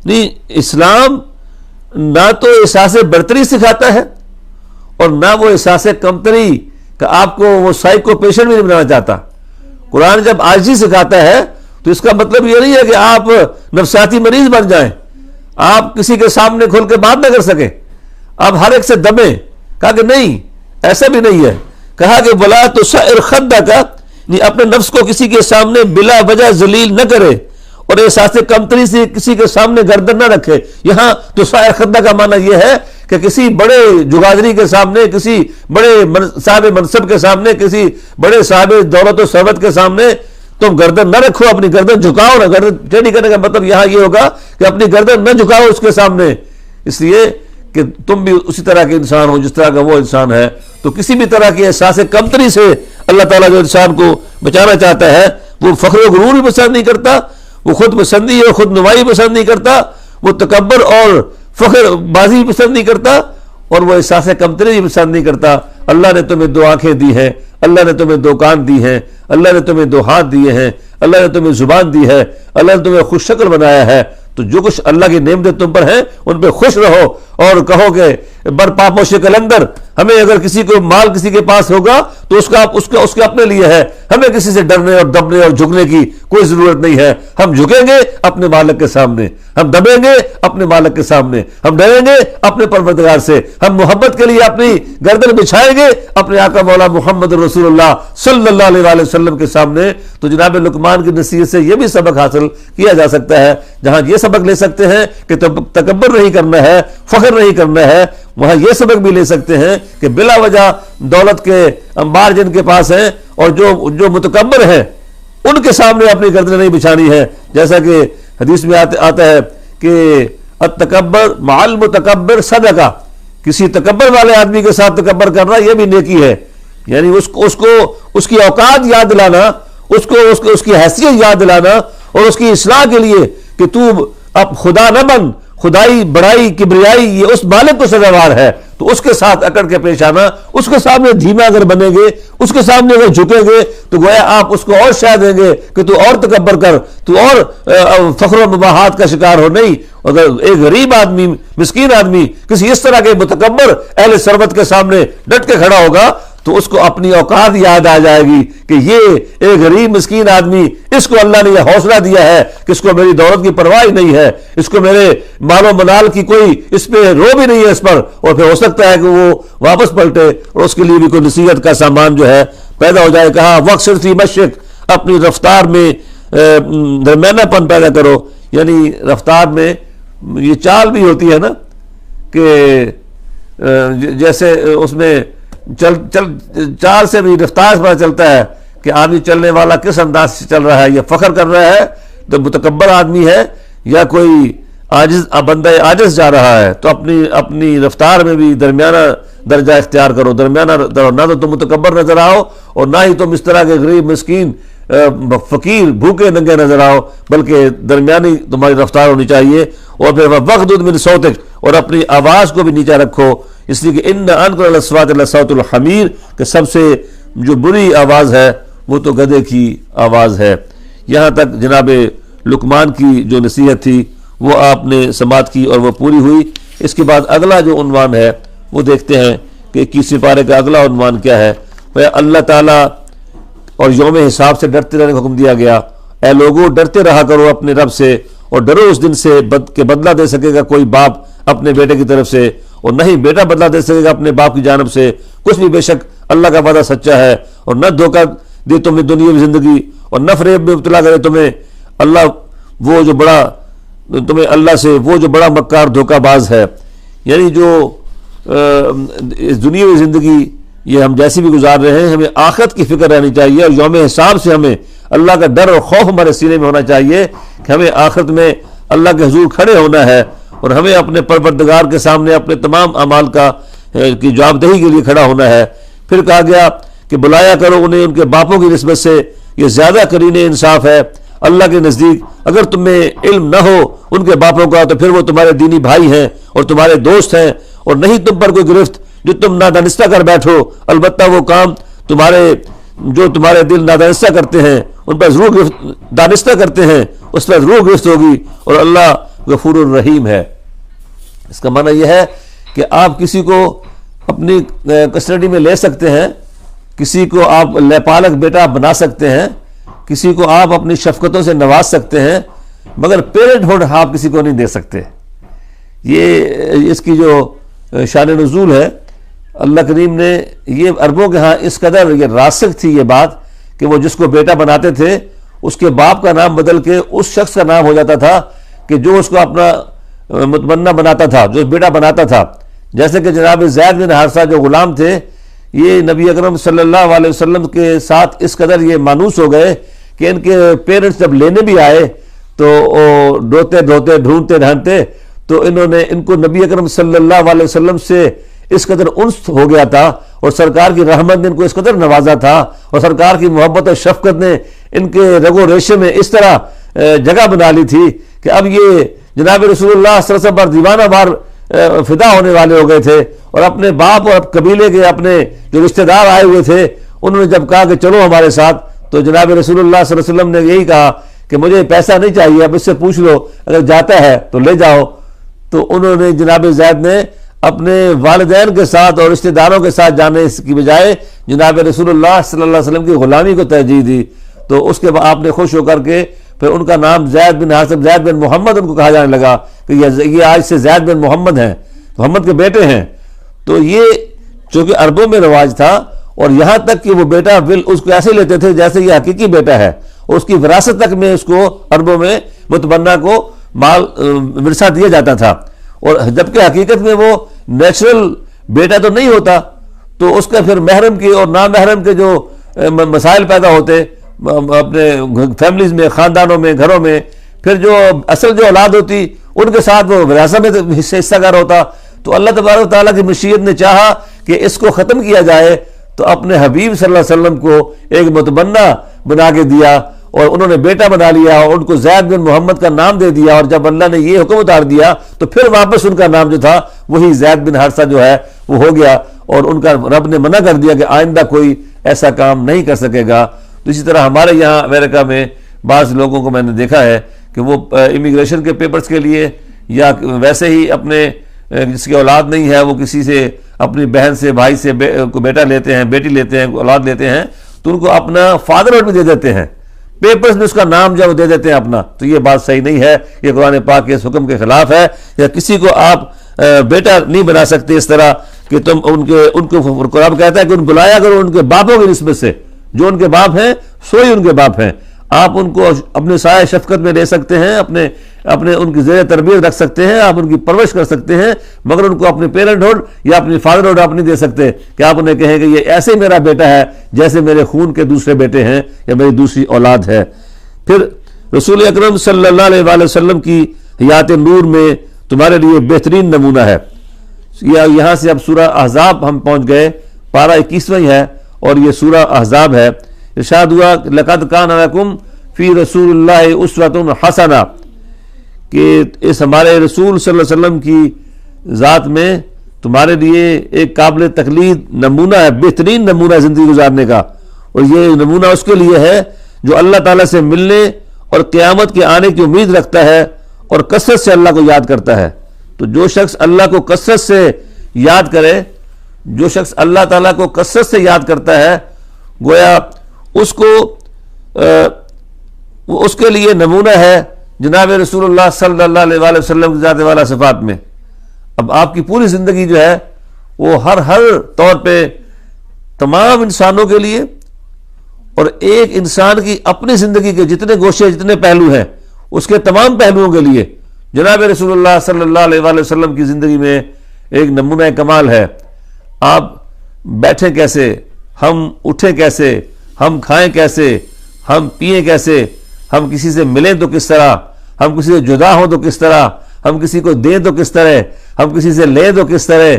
نہیں. اسلام نہ تو احساس برتری سکھاتا ہے اور نہ وہ احساس کمتری کہ آپ کو وہ سائیکو پیشنٹ بھی نہیں بنانا چاہتا. قرآن جب عاجزی سکھاتا ہے تو اس کا مطلب یہ نہیں ہے کہ آپ نفسیاتی مریض بن جائیں، آپ کسی کے سامنے کھل کے بات نہ کر سکیں، آپ ہر ایک سے دبیں. کہا کہ نہیں، ایسا بھی نہیں ہے. کہا کہ وَلَا تُسَعِّرْ خَدَّكَ، اپنے نفس کو کسی کے سامنے بلا وجہ ذلیل نہ کرے اور احساس کمتری سے کسی کے سامنے گردن نہ رکھے. یہاں تُسَعِّرْ خَدَّكَ کا معنی یہ ہے کہ کسی بڑے جگادری کے سامنے، کسی بڑے صاحب منصب کے سامنے، کسی بڑے صاحب دولت و ثروت کے سامنے تم گردن نہ رکھو، اپنی گردن جھکاؤ نہ. گردن ٹیڑھی کرنے کا مطلب یہاں یہ ہوگا کہ اپنی گردن نہ جھکاؤ اس کے سامنے، اس لیے کہ تم بھی اسی طرح کے انسان ہو جس طرح کا وہ انسان ہے. تو کسی بھی طرح کی احساس کمتری سے اللہ تعالیٰ جو انسان کو بچانا چاہتا ہے وہ فخر و غرور بھی پسند نہیں کرتا، وہ خود پسندی اور خود نمائی پسند نہیں کرتا، وہ تکبر اور فخر بازی پسند نہیں کرتا، اور وہ احساس کمتری بھی پسند نہیں کرتا. اللہ نے تمہیں 2 آنکھیں دی ہیں، اللہ نے تمہیں 2 کان دی ہیں، اللہ نے تمہیں 2 ہاتھ دیے ہیں، اللہ نے تمہیں زبان دی ہے، اللہ نے تمہیں خوش شکل بنایا ہے. تو جو کچھ اللہ کی نعمتیں تم پر ہیں ان پہ خوش رہو اور کہو کہ بر پاپوش کلندر، ہمیں اگر کسی کو مال کسی کے پاس ہوگا تو اس کے اپنے لیے ہے، ہمیں کسی سے ڈرنے اور دبنے اور جھکنے کی کوئی ضرورت نہیں ہے. ہم جھکیں گے اپنے مالک کے سامنے، ہم دبیں گے اپنے مالک کے سامنے، ہم ڈریں گے اپنے پروردگار سے، ہم محبت کے لیے اپنی گردن بچھائیں گے اپنے آقا مولا محمد رسول اللہ صلی اللہ علیہ وسلم کے سامنے. تو جناب لقمان کی نصیحت سے یہ بھی سبق حاصل کیا جا سکتا ہے. جہاں یہ سبق لے سکتے ہیں کہ تکبر نہیں کرنا ہے، فخر نہیں کرنا ہے، وہاں یہ سبق بھی لے سکتے ہیں کہ بلا وجہ دولت کے انبار جن کے پاس ہیں اور جو متکبر ہیں ان کے سامنے اپنی گردن نہیں بچھانی ہے. جیسا کہ حدیث میں آتا ہے کہ التکبر مع المتکبر صدقہ، کسی تکبر والے آدمی کے ساتھ تکبر کرنا یہ بھی نیکی ہے. یعنی اس کی اوقات یاد دلانا، اس کی حیثیت یاد دلانا اور اس کی اصلاح کے لیے کہ تو اب خدا نہ بن، خدائی بڑائی کبریائی یہ اس مالک کو سزاوار ہے. تو اس کے ساتھ اکڑ کے پیش آنا، اس کے سامنے دھیما اگر بنیں گے، اس کے سامنے اگر جھکیں گے تو گویا آپ اس کو اور شاہ دیں گے کہ تو اور تکبر کر، تو اور فخر و مباحات کا شکار ہو. نہیں، اگر ایک غریب آدمی، مسکین آدمی کسی اس طرح کے متکبر اہل ثروت کے سامنے ڈٹ کے کھڑا ہوگا تو اس کو اپنی اوقات یاد آ جائے گی کہ یہ ایک غریب مسکین آدمی، اس کو اللہ نے یہ حوصلہ دیا ہے کہ اس کو میری دولت کی پرواہ نہیں ہے، اس کو میرے مال و منال کی کوئی اس پہ رو بھی نہیں ہے اس پر، اور پھر ہو سکتا ہے کہ وہ واپس پلٹے اور اس کے لیے بھی کوئی نصیحت کا سامان جو ہے پیدا ہو جائے. کہا وقصد فی مشیک، اپنی رفتار میں درمیانہ پن پیدا کرو. یعنی رفتار میں یہ چال بھی ہوتی ہے نا کہ جیسے اس میں چال سے بھی رفتار سے پتہ چلتا ہے کہ آدمی چلنے والا کس انداز سے چل رہا ہے، یا فخر کر رہا ہے تو متکبر آدمی ہے، یا کوئی بندہ عاجز جا رہا ہے. تو اپنی رفتار میں بھی درمیانہ درجہ اختیار کرو، درمیانہ نہ تو تم متکبر نظر آؤ اور نہ ہی تم اس طرح کے غریب مسکین فقیر بھوکے ننگے نظر آؤ، بلکہ درمیانی تمہاری رفتار ہونی چاہیے. اور پھر وغضض من صوتک، اور اپنی آواز کو بھی نیچا رکھو، اس لیے کہ ان انکر الاصوات لصوت الحمیر، کہ سب سے جو بری آواز ہے وہ تو گدھے کی آواز ہے. یہاں تک جناب لقمان کی جو نصیحت تھی وہ آپ نے سماعت کی اور وہ پوری ہوئی. اس کے بعد اگلا جو عنوان ہے وہ دیکھتے ہیں کہ 21 پارے کا اگلا عنوان کیا ہے. اللہ تعالیٰ اور یوم حساب سے ڈرتے رہنے کا حکم دیا گیا. اے لوگوں ڈرتے رہا کرو اپنے رب سے اور ڈرو اس دن سے کہ بدلہ دے سکے گا کوئی باپ اپنے بیٹے کی طرف سے، اور نہ ہی بیٹا بدلہ دے سکے گا اپنے باپ کی جانب سے کچھ بھی، بے شک اللہ کا وعدہ سچا ہے، اور نہ دھوکہ دے تمہیں دنیاوی زندگی، اور نہ فریب میں مبتلا کرے تمہیں اللہ وہ جو بڑا مکار دھوکہ باز ہے۔ یعنی جو دنیاوی زندگی یہ ہم جیسی بھی گزار رہے ہیں، ہمیں آخرت کی فکر رہنی چاہیے، اور یوم حساب سے ہمیں اللہ کا ڈر اور خوف ہمارے سینے میں ہونا چاہیے کہ ہمیں آخرت میں اللہ کے حضور کھڑے ہونا ہے، اور ہمیں اپنے پروردگار کے سامنے اپنے تمام اعمال کی جواب دہی کے لیے کھڑا ہونا ہے۔ پھر کہا گیا کہ بلایا کرو انہیں ان کے باپوں کی نسبت سے، یہ زیادہ قرین انصاف ہے اللہ کے نزدیک۔ اگر تمہیں علم نہ ہو ان کے باپوں کا تو پھر وہ تمہارے دینی بھائی ہیں اور تمہارے دوست ہیں، اور نہیں تم پر کوئی گرفت جو تم نادانستہ کر بیٹھو، البتہ وہ کام جو تمہارے دل نادانستہ کرتے ہیں ان پر ضرور دانستہ کرتے ہیں، اس پر ضرور گرفت ہوگی، اور اللہ غفور الرحیم ہے۔ اس کا معنی یہ ہے کہ آپ کسی کو اپنی کسٹڈی میں لے سکتے ہیں، کسی کو آپ لیپالک بیٹا بنا سکتے ہیں، کسی کو آپ اپنی شفقتوں سے نواز سکتے ہیں، مگر پیرنٹ ہوڈ آپ کسی کو نہیں دے سکتے۔ یہ اس کی جو شان نزول ہے، اللہ کریم نے یہ عربوں کے ہاں اس قدر یہ راسخ تھی یہ بات کہ وہ جس کو بیٹا بناتے تھے اس کے باپ کا نام بدل کے اس شخص کا نام ہو جاتا تھا کہ جو اس کو اپنا متمنا بناتا تھا، جو بیٹا بناتا تھا۔ جیسے کہ جناب زید بن حارثہ جو غلام تھے، یہ نبی اکرم صلی اللہ علیہ وسلم کے ساتھ اس قدر یہ مانوس ہو گئے کہ ان کے پیرنٹس جب لینے بھی آئے تو روتے دھوتے ڈھونڈتے ڈھانڈتے تو انہوں نے ان کو نبی اکرم صلی اللہ علیہ وسلم سے اس قدر انس ہو گیا تھا، اور سرکار کی رحمت نے ان کو اس قدر نوازا تھا، اور سرکار کی محبت اور شفقت نے ان کے رگ و ریشے میں اس طرح جگہ بنا لی تھی کہ اب یہ جناب رسول اللہ صلی اللہ علیہ وسلم پر دیوانہ وار فدا ہونے والے ہو گئے تھے، اور اپنے باپ اور قبیلے کے اپنے جو رشتہ دار آئے ہوئے تھے انہوں نے جب کہا کہ چلو ہمارے ساتھ، تو جناب رسول اللہ صلی اللہ علیہ وسلم نے یہی کہا کہ مجھے پیسہ نہیں چاہیے، اب اس سے پوچھ لو، اگر جاتا ہے تو لے جاؤ۔ تو انہوں نے جناب زید نے اپنے والدین کے ساتھ اور رشتہ داروں کے ساتھ جانے کی بجائے جناب رسول اللہ صلی اللہ علیہ وسلم کی غلامی کو ترجیح دی۔ تو اس کے بعد آپ نے خوش ہو کر کے پھر ان کا نام زید بن حارثہ، زید بن محمد ان کو کہا جانے لگا کہ یہ آج سے زید بن محمد ہیں، محمد کے بیٹے ہیں۔ تو یہ چونکہ عربوں میں رواج تھا، اور یہاں تک کہ وہ بیٹا اس کو ایسے لیتے تھے جیسے یہ حقیقی بیٹا ہے، اور اس کی وراثت تک میں اس کو عربوں میں متبنہ کو مال ورثہ دیا جاتا تھا، اور جبکہ حقیقت میں وہ نیچرل بیٹا تو نہیں ہوتا، تو اس کا پھر محرم کی اور نامحرم کے جو مسائل پیدا ہوتے اپنے فیملیز میں، خاندانوں میں، گھروں میں، پھر جو اصل جو اولاد ہوتی ان کے ساتھ وہ وراثت میں حصہ گار ہوتا۔ تو اللہ تبارک و تعالیٰ کی مشیت نے چاہا کہ اس کو ختم کیا جائے، تو اپنے حبیب صلی اللہ علیہ وسلم کو ایک متبنہ بنا کے دیا، اور انہوں نے بیٹا بنا لیا، اور ان کو زید بن محمد کا نام دے دیا، اور جب اللہ نے یہ حکم اتار دیا تو پھر واپس ان کا نام جو تھا وہی زید بن حارثہ جو ہے وہ ہو گیا، اور ان کا رب نے منع کر دیا کہ آئندہ کوئی ایسا کام نہیں کر سکے گا۔ تو اسی طرح ہمارے یہاں امریکہ میں بعض لوگوں کو میں نے دیکھا ہے کہ وہ امیگریشن کے پیپرز کے لیے یا ویسے ہی اپنے جس کی اولاد نہیں ہے وہ کسی سے اپنی بہن سے بھائی سے کو بیٹا لیتے ہیں، بیٹی لیتے ہیں، اولاد لیتے ہیں، تو ان کو اپنا فادر بھی دے دیتے ہیں، پیپرز میں اس کا نام جو دے دیتے ہیں اپنا۔ تو یہ بات صحیح نہیں ہے، یہ قرآن پاک کے اس حکم کے خلاف ہے۔ یا کسی کو آپ بیٹا نہیں بنا سکتے اس طرح کہ تم ان کو قرآن کہتا ہے کہ ان بلایا کرو ان کے باپوں کی نسبت سے، جو ان کے باپ ہیں سوئی ان کے باپ ہیں۔ آپ ان کو اپنے سایہ شفقت میں لے سکتے ہیں، اپنے ان کی زیر تربیت رکھ سکتے ہیں، آپ ان کی پرورش کر سکتے ہیں، مگر ان کو اپنے پیرنٹ ہوڈ یا اپنی فادر ہوڈ آپ نہیں دے سکتے کہ آپ انہیں کہیں کہ یہ ایسے میرا بیٹا ہے جیسے میرے خون کے دوسرے بیٹے ہیں یا میری دوسری اولاد ہے۔ پھر رسول اکرم صلی اللہ علیہ وآلہ وسلم کی حیات نور میں تمہارے لیے بہترین نمونہ ہے۔ یہاں سے اب سورہ احزاب ہم پہنچ گئے، پارہ 21واں ہے اور یہ سورہ احزاب ہے۔ ارشاد ہوا لقد کان لکم فی رسول اللہ اسوۃ حسنہ، کہ اس ہمارے رسول صلی اللہ علیہ وسلم کی ذات میں تمہارے لیے ایک قابل تقلید نمونہ ہے، بہترین نمونہ ہے زندگی گزارنے کا، اور یہ نمونہ اس کے لیے ہے جو اللہ تعالیٰ سے ملنے اور قیامت کے آنے کی امید رکھتا ہے اور کثرت سے اللہ کو یاد کرتا ہے۔ تو جو شخص اللہ کو کثرت سے یاد کرے، جو شخص اللہ تعالیٰ کو کثرت سے یاد کرتا ہے، گویا اس کے لیے نمونہ ہے جناب رسول اللہ صلی اللہ علیہ وآلہ وسلم کی ذات والا صفات میں. اب آپ کی پوری زندگی جو ہے وہ ہر طور پہ تمام انسانوں کے لیے اور ایک انسان کی اپنی زندگی کے جتنے گوشے جتنے پہلو ہیں اس کے تمام پہلوؤں کے لیے جناب رسول اللہ صلی اللہ علیہ وآلہ وسلم کی زندگی میں ایک نمونہ کمال ہے. آپ بیٹھیں کیسے، ہم اٹھیں کیسے، ہم کھائیں کیسے، ہم پئیں کیسے، ہم کسی سے ملیں تو کس طرح، ہم کسی سے جدا ہوں تو کس طرح، ہم کسی کو دیں تو کس طرح، ہم کسی سے لیں تو کس طرح،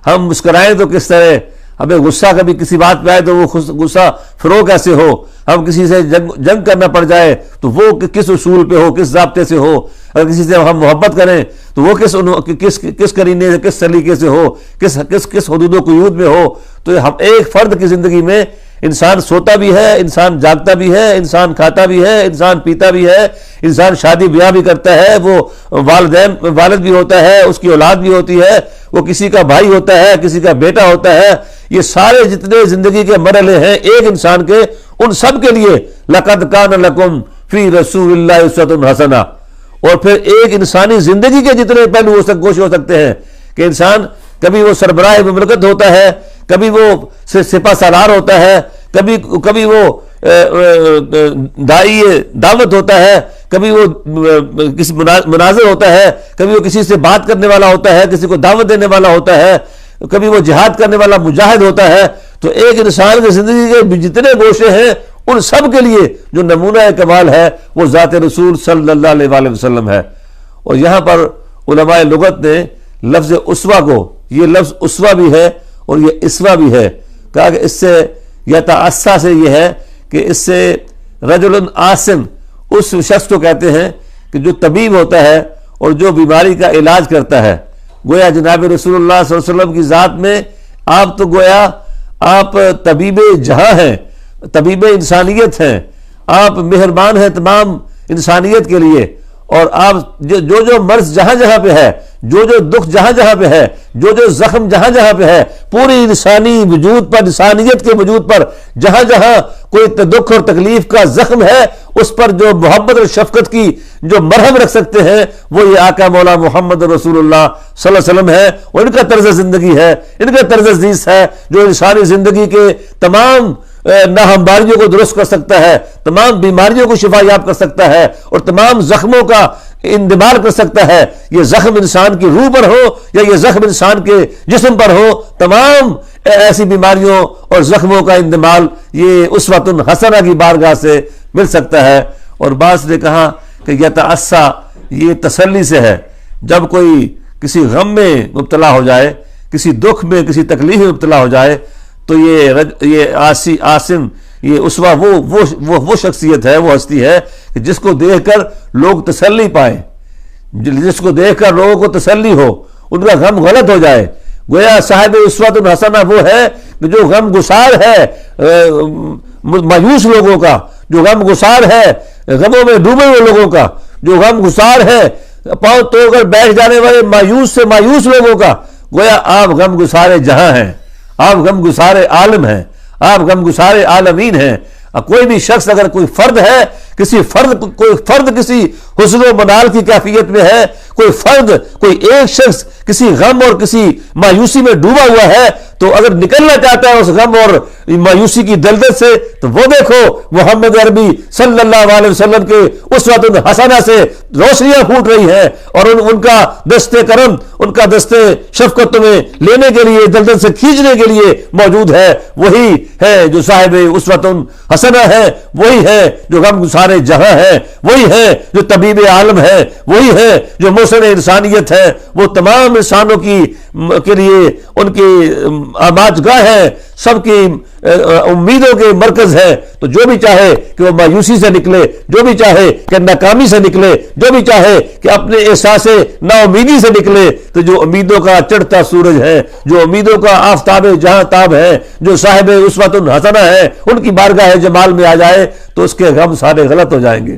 ہم مسکرائیں تو کس طرح، ہمیں غصہ کبھی کسی بات پہ آئے تو وہ غصہ فروغ کیسے ہو، ہم کسی سے جنگ کرنا پڑ جائے تو وہ کس اصول پہ ہو، کس ضابطے سے ہو، اگر کسی سے ہم محبت کریں تو وہ کس قرینے سے، کس سلیقے سے ہو، کس حدود و قیود میں ہو. تو ہم ایک فرد کی زندگی میں انسان سوتا بھی ہے، انسان جاگتا بھی ہے، انسان کھاتا بھی ہے، انسان پیتا بھی ہے، انسان شادی بیاہ بھی کرتا ہے، وہ والد بھی ہوتا ہے، اس کی اولاد بھی ہوتی ہے، وہ کسی کا بھائی ہوتا ہے، کسی کا بیٹا ہوتا ہے. یہ سارے جتنے زندگی کے مرحلے ہیں ایک انسان کے، ان سب کے لیے لَقَدْ كَانَ لَكُمْ فِي رَسُولِ اللَّهِ أُسْوَةٌ حَسَنَةٌ. اور پھر ایک انسانی زندگی کے جتنے پہلو گوشے ہو سکتے ہیں کہ انسان کبھی وہ سربراہ مملکت ہوتا ہے، کبھی وہ سپہ سالار ہوتا ہے، کبھی وہ داعی دعوت ہوتا ہے، کبھی وہ کسی مناظر ہوتا ہے، کبھی وہ کسی سے بات کرنے والا ہوتا ہے، کسی کو دعوت دینے والا ہوتا ہے، کبھی وہ جہاد کرنے والا مجاہد ہوتا ہے. تو ایک انسان کی زندگی کے جتنے گوشے ہیں ان سب کے لیے جو نمونہ کمال ہے وہ ذات رسول صلی اللہ علیہ وآلہ وسلم ہے. اور یہاں پر علماء لغت نے لفظ اسوہ کو، یہ لفظ اسوہ بھی ہے اور یہ اسوہ بھی ہے، کہا کہ اس سے یتعصیٰ سے یہ ہے کہ اس سے رجل آسن اس شخص کو کہتے ہیں کہ جو طبیب ہوتا ہے اور جو بیماری کا علاج کرتا ہے. گویا جناب رسول اللہ صلی اللہ علیہ وسلم کی ذات میں آپ تو گویا آپ طبیب جہاں ہیں، طبیب انسانیت ہیں، آپ مہربان ہیں تمام انسانیت کے لیے. اور آپ جو مرض جہاں جہاں پہ ہے، جو دکھ جہاں جہاں پہ ہے، جو زخم جہاں جہاں پہ ہے، پوری انسانی وجود پر، انسانیت کے وجود پر جہاں جہاں کوئی دکھ اور تکلیف کا زخم ہے اس پر جو محبت اور شفقت کی جو مرہم رکھ سکتے ہیں وہ یہ آقا مولا محمد رسول اللہ صلی اللہ علیہ وسلم ہے. اور ان کا طرز زندگی ہے، ان کا طرز زیست ہے جو انسانی زندگی کے تمام ناہمواریوں کو درست کر سکتا ہے، تمام بیماریوں کو شفا یاب کر سکتا ہے اور تمام زخموں کا اندمال کر سکتا ہے. یہ زخم انسان کی روح پر ہو یا یہ زخم انسان کے جسم پر ہو، تمام ایسی بیماریوں اور زخموں کا اندمال یہ اسوۃ حسنہ کی بارگاہ سے مل سکتا ہے. اور بعض نے کہا کہ یتعصیٰ یہ تسلی سے ہے، جب کوئی کسی غم میں مبتلا ہو جائے، کسی دکھ میں، کسی تکلیف میں مبتلا ہو جائے تو یہ آسم، یہ اسوہ وہ شخصیت ہے، وہ ہستی ہے کہ جس کو دیکھ کر لوگ تسلی پائیں، جس کو دیکھ کر لوگوں کو تسلی ہو، ان کا غم غلط ہو جائے. گویا صاحب اسوۃ حسنہ وہ ہے کہ جو غم گسار ہے مایوس لوگوں کا، جو غم گسار ہے غموں میں ڈوبے ہوئے لوگوں کا، جو غم گسار ہے پاؤں توڑ کر بیٹھ جانے والے مایوس سے مایوس لوگوں کا. گویا آپ غم گسار جہاں ہیں، آپ غم گسار عالم ہیں، آپ غم گسار عالمین ہیں. کوئی بھی شخص اگر کوئی فرد ہے، کوئی فرد کسی حسن و منال کی کیفیت میں ہے، کوئی ایک شخص کسی غم اور کسی مایوسی میں ڈوبا ہوا ہے تو اگر نکلنا چاہتا ہے اس غم اور مایوسی کی دلدل سے تو وہ دیکھو محمد عربی صلی اللہ علیہ وسلم کے اسوۃ حسنہ سے روشنیاں پھوٹ رہی ہیں اور ان کا دست کرم، ان کا دست شفقت تمہیں لینے کے لیے، دلدل سے کھینچنے کے لیے موجود ہے. وہی ہے جو صاحب اسوۃ حسنہ ہے، وہی ہے جو غم گسار جہاں ہے، وہی ہے جو طبیب عالم ہے، وہی ہے جو محسن انسانیت ہے. وہ تمام انسانوں کے لیے ان کی آماج گاہ ہے، سب کی امیدوں کے مرکز ہے. تو جو بھی چاہے کہ وہ مایوسی سے نکلے، جو بھی چاہے کہ ناکامی سے نکلے، جو بھی چاہے کہ اپنے احساس نا امیدی سے نکلے، تو جو امیدوں کا چڑھتا سورج ہے، جو امیدوں کا آفتاب جہاں تاب ہے، جو صاحب اسوۃ حسنہ ہے، ان کی بارگاہ جمال میں آ جائے تو اس کے غم سارے غلط ہو جائیں گے،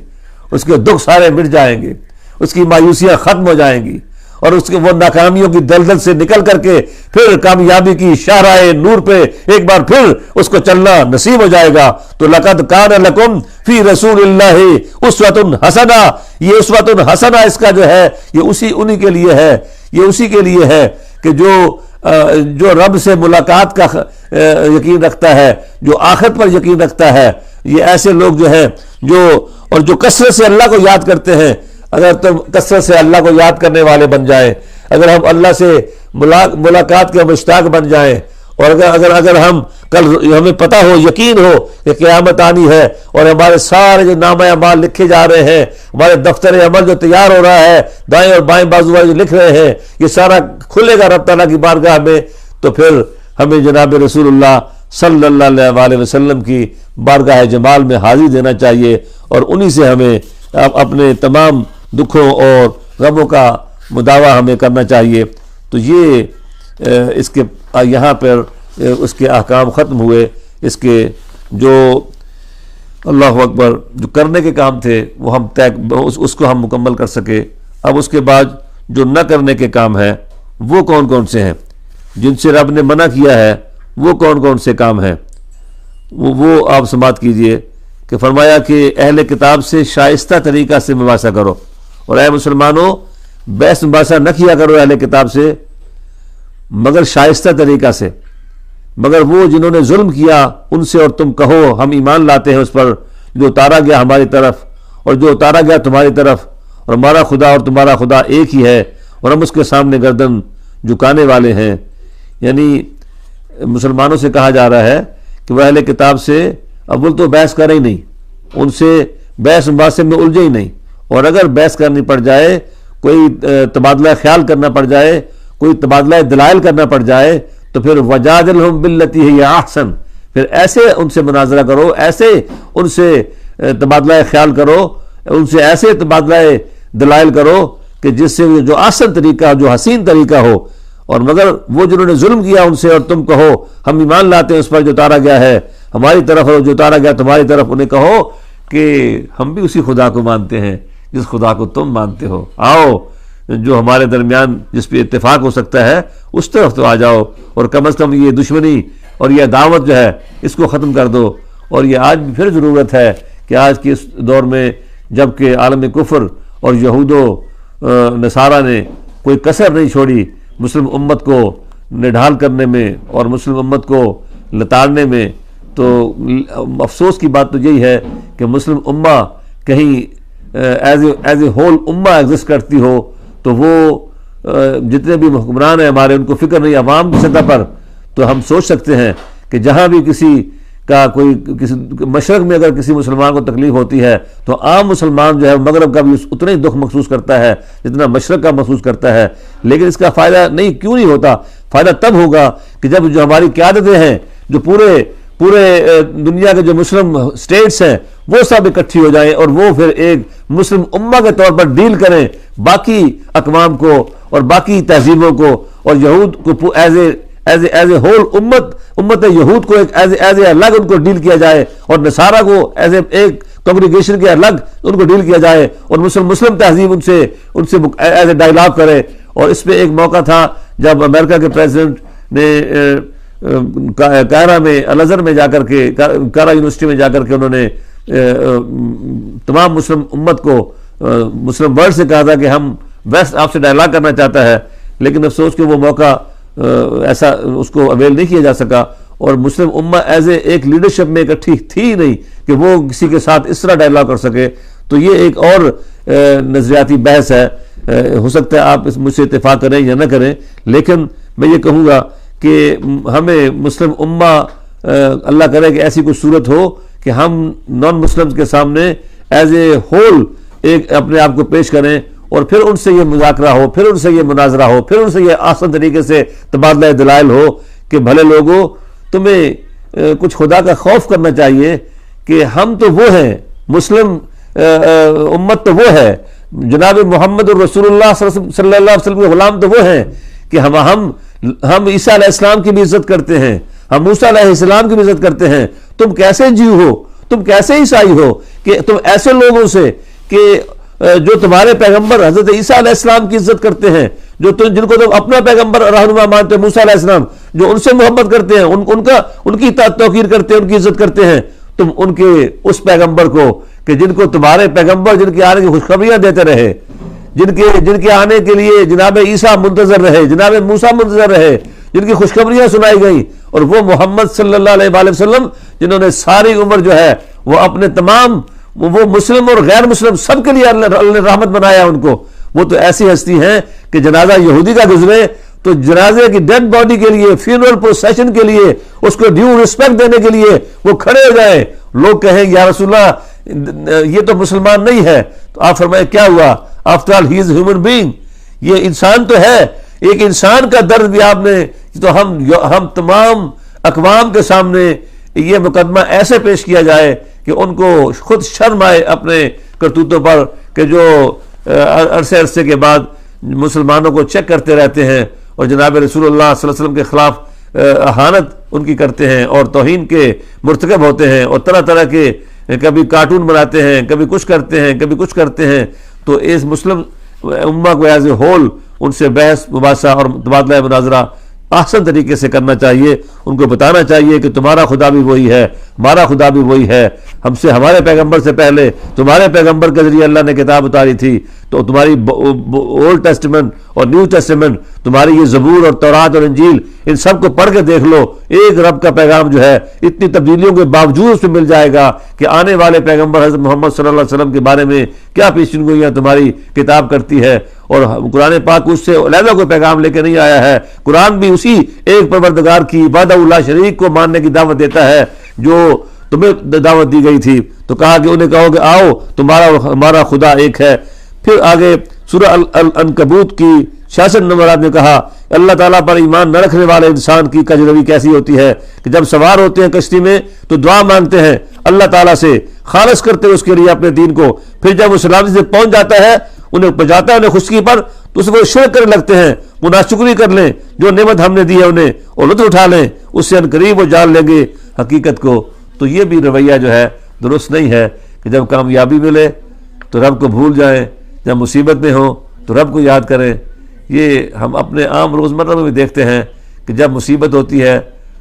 اس کے دکھ سارے مٹ جائیں گے، اس کی مایوسیاں ختم ہو جائیں گی اور اس کے وہ ناکامیوں کی دلدل سے نکل کر کے پھر کامیابی کی شاہراہ نور پہ ایک بار پھر اس کو چلنا نصیب ہو جائے گا. تو لقد کان لکم فی رسول اللہ اسوۃ حسنہ، یہ اسوۃ حسنہ اس کا جو ہے یہ انہی کے لیے ہے، یہ اسی کے لیے ہے کہ جو رب سے ملاقات کا یقین رکھتا ہے، جو آخرت پر یقین رکھتا ہے. یہ ایسے لوگ جو ہیں جو کثرت سے اللہ کو یاد کرتے ہیں. اگر تم کثرت سے اللہ کو یاد کرنے والے بن جائیں، اگر ہم اللہ سے ملاقات کے مشتاق بن جائیں، اور اگر ہم کل ہمیں پتہ ہو، یقین ہو کہ قیامت آنی ہے اور ہمارے سارے جو نامہ اعمال لکھے جا رہے ہیں، ہمارے دفتر عمل جو تیار ہو رہا ہے، دائیں اور بائیں بازو والے جو لکھ رہے ہیں، یہ سارا کھلے گا رب تعالیٰ کی بارگاہ میں، تو پھر ہمیں جناب رسول اللہ صلی اللہ علیہ وسلم کی بارگاہ جمال میں حاضری دینا چاہیے، اور انہی سے ہمیں اپنے تمام دکھوں اور غموں کا مداوع ہمیں کرنا چاہیے. تو یہ اس کے یہاں پر اس کے احکام ختم ہوئے. اس کے جو اللہ اکبر جو کرنے کے کام تھے وہ ہم اس کو ہم مکمل کر سکے. اب اس کے بعد جو نہ کرنے کے کام ہیں وہ کون کون سے ہیں، جن سے رب نے منع کیا ہے وہ کون کون سے کام ہیں، وہ آپ سماعت کیجئے کہ فرمایا کہ اہل کتاب سے شائستہ طریقہ سے مباحثہ کرو، اور اے مسلمانوں بحث مباحثہ نہ کیا کرو اہل کتاب سے مگر شائستہ طریقہ سے، مگر وہ جنہوں نے ظلم کیا ان سے، اور تم کہو ہم ایمان لاتے ہیں اس پر جو اتارا گیا ہماری طرف اور جو اتارا گیا تمہاری طرف، اور ہمارا خدا اور تمہارا خدا ایک ہی ہے، اور ہم اس کے سامنے گردن جھکانے والے ہیں. یعنی مسلمانوں سے کہا جا رہا ہے کہ وہ اہل کتاب سے اول تو بحث کرے ہی نہیں، ان سے بحث مباحثے میں الجھے ہی نہیں، اور اگر بحث کرنی پڑ جائے، کوئی تبادلہ خیال کرنا پڑ جائے، کوئی تبادلہ دلائل کرنا پڑ جائے، تو پھر وجادلہم باللتی ہی احسن، پھر ایسے ان سے مناظرہ کرو، ایسے ان سے تبادلہ خیال کرو، ان سے ایسے تبادلہ دلائل کرو کہ جس سے جو آسن طریقہ، جو حسین طریقہ ہو. اور مگر وہ جنہوں نے ظلم کیا ان سے، اور تم کہو ہم ایمان لاتے ہیں اس پر جو اتارا گیا ہے ہماری طرف اور جو اتارا گیا تمہاری طرف، انہیں کہو کہ ہم بھی اسی خدا کو مانتے ہیں جس خدا کو تم مانتے ہو. آؤ جو ہمارے درمیان جس پہ اتفاق ہو سکتا ہے اس طرف تو آ جاؤ، اور کم از کم یہ دشمنی اور یہ عداوت جو ہے اس کو ختم کر دو. اور یہ آج بھی پھر ضرورت ہے کہ آج کے اس دور میں جب کہ عالم کفر اور یہود و نصارہ نے کوئی کسر نہیں چھوڑی مسلم امت کو نڈھال کرنے میں اور مسلم امت کو لتاڑنے میں، تو افسوس کی بات تو یہی ہے کہ مسلم امہ کہیں ایز اے ہول امہ ایگزسٹ کرتی ہو، تو وہ جتنے بھی حکمران ہیں ہمارے ان کو فکر نہیں عوام کی سطح پر. تو ہم سوچ سکتے ہیں کہ جہاں بھی کسی مشرق میں اگر کسی مسلمان کو تکلیف ہوتی ہے تو عام مسلمان جو ہے مغرب کا بھی اتنا ہی دکھ محسوس کرتا ہے جتنا مشرق کا محسوس کرتا ہے. لیکن اس کا فائدہ کیوں نہیں ہوتا؟ فائدہ تب ہوگا کہ جب جو ہماری قیادتیں ہیں، جو پورے دنیا کے جو مسلم سٹیٹس ہیں، وہ سب اکٹھی ہو جائیں اور وہ پھر ایک مسلم امہ کے طور پر ڈیل کریں باقی اقوام کو اور باقی تہذیبوں کو، اور یہود کو ایز اے ہول امت یہود کو ایز اے الگ ان کو ڈیل کیا جائے، اور نصارہ کو ایز اے ایک کنگریگیشن کے الگ ان کو ڈیل کیا جائے، اور مسلم تہذیب ان سے ایز اے ڈائلاگ کرے. اور اس پہ ایک موقع تھا جب امریکہ کے پریزیڈنٹ نے قاہرہ میں الازہر میں جا کر کے، قاہرہ یونیورسٹی میں جا کر کے انہوں نے تمام مسلم امت کو، مسلم ورلڈ سے کہا تھا کہ ہم ویسٹ آپ سے ڈائلاگ کرنا چاہتا ہے، لیکن افسوس کہ وہ موقع ایسا اس کو اویل نہیں کیا جا سکا، اور مسلم امہ ایز اے ایک لیڈرشپ میں اکٹھی تھی نہیں کہ وہ کسی کے ساتھ اس طرح ڈائلاگ کر سکے. تو یہ ایک اور نظریاتی بحث ہے، ہو سکتا ہے آپ مجھ سے اتفاق کریں یا نہ کریں، لیکن میں یہ کہوں گا کہ ہمیں مسلم امہ اللہ کرے کہ ایسی کوئی صورت ہو کہ ہم نان مسلمز کے سامنے ایز اے ہول ایک اپنے آپ کو پیش کریں، اور پھر ان سے یہ مذاکرہ ہو، پھر ان سے یہ مناظرہ ہو، پھر ان سے یہ آسان طریقے سے تبادلہ دلائل ہو کہ بھلے لوگوں تمہیں کچھ خدا کا خوف کرنا چاہیے کہ ہم تو وہ ہیں، مسلم امت تو وہ ہے، جناب محمد الرسول اللہ صلی اللہ علیہ وسلم کے غلام تو وہ ہیں کہ ہم عیسیٰ علیہ السلام کی بھی عزت کرتے ہیں، ہم موسیٰ علیہ السلام کی بھی عزت کرتے ہیں. تم کیسے جیو ہو، تم کیسے عیسائی ہو کہ تم ایسے لوگوں سے کہ جو تمہارے پیغمبر حضرت عیسیٰ علیہ السلام کی عزت کرتے ہیں، جن کو تم اپنا پیغمبر رہنما مانتے ہیں موسیٰ علیہ السلام، جو ان سے محبت کرتے ہیں، ان کی توقیر کرتے ہیں، ان کی عزت کرتے ہیں، تم ان کے اس پیغمبر کو کہ جن کو تمہارے پیغمبر جن کے آنے کی خوشخبریاں دیتے رہے، جن کے آنے کے لیے جناب عیسیٰ منتظر رہے، جناب موسیٰ منتظر رہے، جن کی خوشخبریاں سنائی گئیں، اور وہ محمد صلی اللہ علیہ وآلہ وسلم جنہوں نے ساری عمر جو ہے وہ اپنے تمام وہ مسلم اور غیر مسلم سب کے لیے اللہ نے رحمت بنایا ان کو، وہ تو ایسی ہستی ہیں کہ جنازہ یہودی کا گزرے تو جنازے کی ڈیڈ باڈی کے لیے، فیونرل پروسیشن کے لیے، اس کو ڈیو رسپیکٹ دینے کے لیے وہ کھڑے ہو جائیں، لوگ کہیں یا رسول اللہ یہ تو مسلمان نہیں ہے، تو آپ فرمائے کیا ہوا، after all he is human being, یہ انسان تو ہے، ایک انسان کا درد بھی آپ نے، تو ہم تمام اقوام کے سامنے یہ مقدمہ ایسے پیش کیا جائے کہ ان کو خود شرم آئے اپنے کرتوتوں پر، کہ جو عرصے کے بعد مسلمانوں کو چیک کرتے رہتے ہیں اور جناب رسول اللہ صلی اللہ علیہ وسلم کے خلاف اہانت ان کی کرتے ہیں اور توہین کے مرتکب ہوتے ہیں، اور طرح طرح کے کبھی کارٹون بناتے ہیں، کبھی کچھ کرتے ہیں، کبھی کچھ کرتے ہیں، تو اس مسلم امہ کو ایز اے ہول ان سے بحث مباحثہ اور تبادلہ مناظرہ احسن طریقے سے کرنا چاہیے، ان کو بتانا چاہیے کہ تمہارا خدا بھی وہی ہے، ہمارا خدا بھی وہی ہے، ہم سے ہمارے پیغمبر سے پہلے تمہارے پیغمبر کے ذریعے اللہ نے کتاب اتاری تھی، تو تمہاری اولڈ ٹیسٹمنٹ اور نیو ٹیسٹمنٹ، تمہاری یہ زبور اور تورات اور انجیل، ان سب کو پڑھ کے دیکھ لو، ایک رب کا پیغام جو ہے اتنی تبدیلیوں کے باوجود اس میں مل جائے گا کہ آنے والے پیغمبر حضرت محمد صلی اللہ علیہ وسلم کے بارے میں کیا پیشن گوئیاں تمہاری کتاب کرتی ہے، اور قرآن پاک اس سے علیحدہ کوئی پیغام لے کے نہیں آیا ہے، قرآن بھی اسی ایک پروردگار کی وحدہ لا شریک کو ماننے کی دعوت دیتا ہے جو تمہیں دعوت دی گئی تھی، تو کہا کہ انہیں کہو کہ آؤ تمہارا اور ہمارا خدا ایک ہے۔ پھر آگے سورہ العنکبوت کی 66 نمبر آیت میں کہا اللہ تعالیٰ پر ایمان نہ رکھنے والے انسان کی کجروی کیسی ہوتی ہے کہ جب سوار ہوتے ہیں کشتی میں تو دعا مانگتے ہیں اللہ تعالیٰ سے، خالص کرتے ہیں اس کے لیے اپنے دین کو، پھر جب وہ سلامتی سے پہنچ جاتا ہے، انہیں پہنچاتا ہے انہیں خشکی پر، تو اس کو شرک کرنے لگتے ہیں، وہ ناشکری کر لیں جو نعمت ہم نے دی ہے انہیں، اور لطف اٹھا لیں، اس سے عنقریب وہ جان لیں گے حقیقت کو۔ تو یہ بھی رویہ جو ہے درست نہیں ہے کہ جب کامیابی ملے تو رب کو بھول جائیں، جب مصیبت میں ہوں تو رب کو یاد کریں۔ یہ ہم اپنے عام روزمرہ میں بھی دیکھتے ہیں کہ جب مصیبت ہوتی ہے،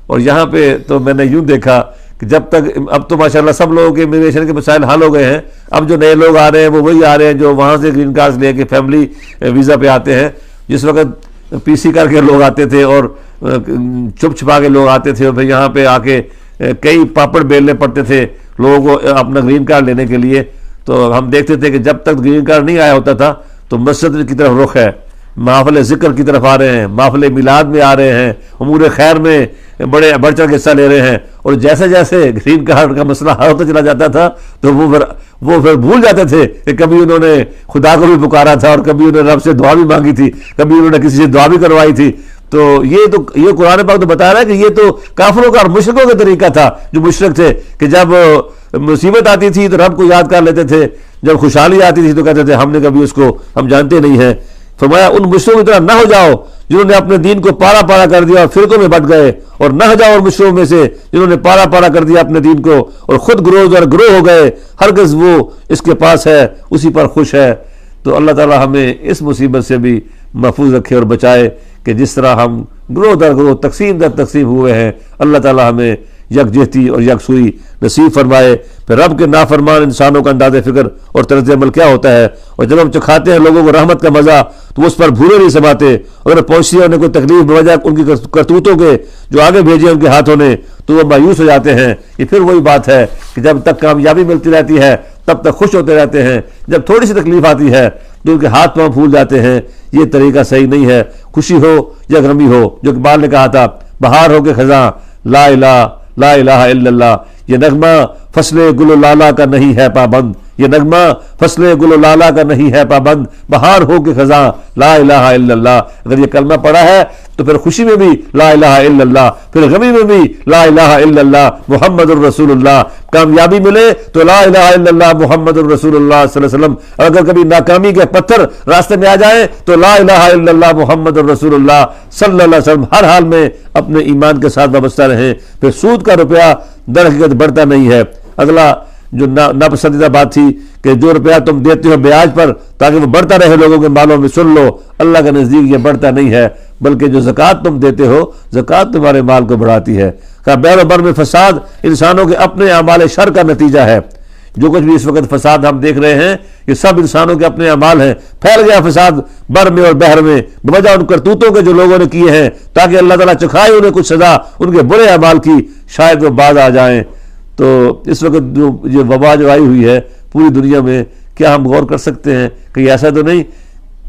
اور یہاں پہ تو میں نے یوں دیکھا کہ جب تک اب تو ماشاءاللہ سب لوگوں کے امیگریشن کے مسائل حل ہو گئے ہیں، اب جو نئے لوگ آ رہے ہیں وہ وہی آ رہے ہیں جو وہاں سے گرین کارڈ لے کے فیملی ویزا پہ آتے ہیں، جس وقت پی سی کر کے لوگ آتے تھے اور چھپ چھپا کے لوگ آتے تھے، اور پھر یہاں پہ آ کے کئی پاپڑ بیلنے پڑتے تھے لوگوں کو اپنا گرین کارڈ لینے کے لیے۔ تو ہم دیکھتے تھے کہ جب تک گرین کارڈ نہیں آیا ہوتا تھا تو مسجد کی طرف رخ ہے، محافل ذکر کی طرف آ رہے ہیں، محافل میلاد میں آ رہے ہیں، امور خیر میں بڑے بڑھ چڑھ کے حصہ لے رہے ہیں، اور جیسے جیسے گرین کارڈ کا مسئلہ حل ہوتا چلا جاتا تھا تو وہ پھر بھول جاتے تھے کہ کبھی انہوں نے خدا کو بھی پکارا تھا، اور کبھی انہوں نے رب سے دعا بھی مانگی تھی، کبھی انہوں نے کسی سے دعا بھی کروائی تھی۔ تو یہ قرآن پاک تو بتا رہا ہے کہ یہ تو کافروں کا اور مشرکوں کا طریقہ تھا، جو مشرک تھے کہ جب مصیبت آتی تھی تو رب کو یاد کر لیتے تھے، جب خوشحالی آتی تھی تو کہتے تھے ہم نے کبھی اس کو ہم جانتے نہیں ہیں۔ فرمایا ان مشرکوں کی طرح نہ ہو جاؤ جنہوں نے اپنے دین کو پارا پارا کر دیا اور فرقوں میں بٹ گئے، اور نہ ہو جاؤ ان مشرکوں میں سے جنہوں نے پارا پارا کر دیا اپنے دین کو اور خود گروہ ہو گئے، ہرگز وہ اس کے پاس ہے اسی پر خوش ہے۔ تو اللہ تعالی ہمیں اس مصیبت سے بھی محفوظ رکھے اور بچائے کہ جس طرح ہم گروہ در گروہ تقسیم در تقسیم ہوئے ہیں، اللہ تعالی ہمیں یکجہتی اور یکسوئی نصیب فرمائے۔ پھر رب کے نافرمان انسانوں کا انداز فکر اور طرز عمل کیا ہوتا ہے، اور جب ہم چکھاتے ہیں لوگوں کو رحمت کا مزہ تو اس پر بھولے نہیں سماتے، اگر پہنچتی ہے انہیں کوئی تکلیف بوجہ ان کی کرتوتوں کے جو آگے بھیجے ان کے ہاتھوں نے تو وہ مایوس ہو جاتے ہیں۔ یہ پھر وہی بات ہے کہ جب تک کامیابی ملتی رہتی ہے تب تک خوش ہوتے رہتے ہیں، جب تھوڑی سی تکلیف آتی ہے تو ان کے ہاتھ پاؤں پھول جاتے ہیں۔ یہ طریقہ صحیح نہیں ہے، خوشی ہو یا غمی ہو، جو اقبال نے کہا تھا بہار ہو کے خزاں لا الہ الا اللہ، یہ نغمہ فصل گل و لالا کا نہیں ہے پابند، یہ نغمہ فصل گل و لالا کا نہیں ہے پابند، بہار ہو کے خزاں لا الہ الا اللہ۔ اگر یہ کلمہ پڑھا ہے تو پھر خوشی میں بھی لا الہ الا اللہ، پھر غمی میں بھی لا الہ الا اللہ محمد الرسول اللہ، کامیابی ملے تو لا الہ الا اللہ محمد الرسول اللہ صلی اللہ علیہ وسلم، اگر کبھی ناکامی کے پتھر راستے میں آ جائیں تو لا الہ الا اللہ محمد الرسول اللہ صلی اللہ علیہ وسلم۔ ہر حال میں اپنے ایمان کے ساتھ وابستہ رہیں، پھر سود کا روپیہ در حقیقت بڑھتا نہیں ہے۔ اگلا جو ناپسندیدہ بات تھی کہ جو روپیہ تم دیتے ہو بیاج پر تاکہ وہ بڑھتا رہے لوگوں کے مالوں میں، سن لو اللہ کے نزدیک یہ بڑھتا نہیں ہے، بلکہ جو زکوٰۃ تم دیتے ہو زکوٰۃ تمہارے مال کو بڑھاتی ہے۔ کہا بیر و بر میں فساد انسانوں کے اپنے اعمال شر کا نتیجہ ہے۔ جو کچھ بھی اس وقت فساد ہم دیکھ رہے ہیں یہ سب انسانوں کے اپنے اعمال ہیں۔ پھیل گیا فساد بر میں اور بحر میں بوجہ ان کرتوتوں کے جو لوگوں نے کیے ہیں، تاکہ اللہ تعالیٰ چکھائے انہیں کچھ سزا ان کے برے اعمال کی، شاید وہ باز آ جائیں۔ تو اس وقت جو یہ وبا جو آئی ہوئی ہے پوری دنیا میں، کیا ہم غور کر سکتے ہیں کہ ایسا تو نہیں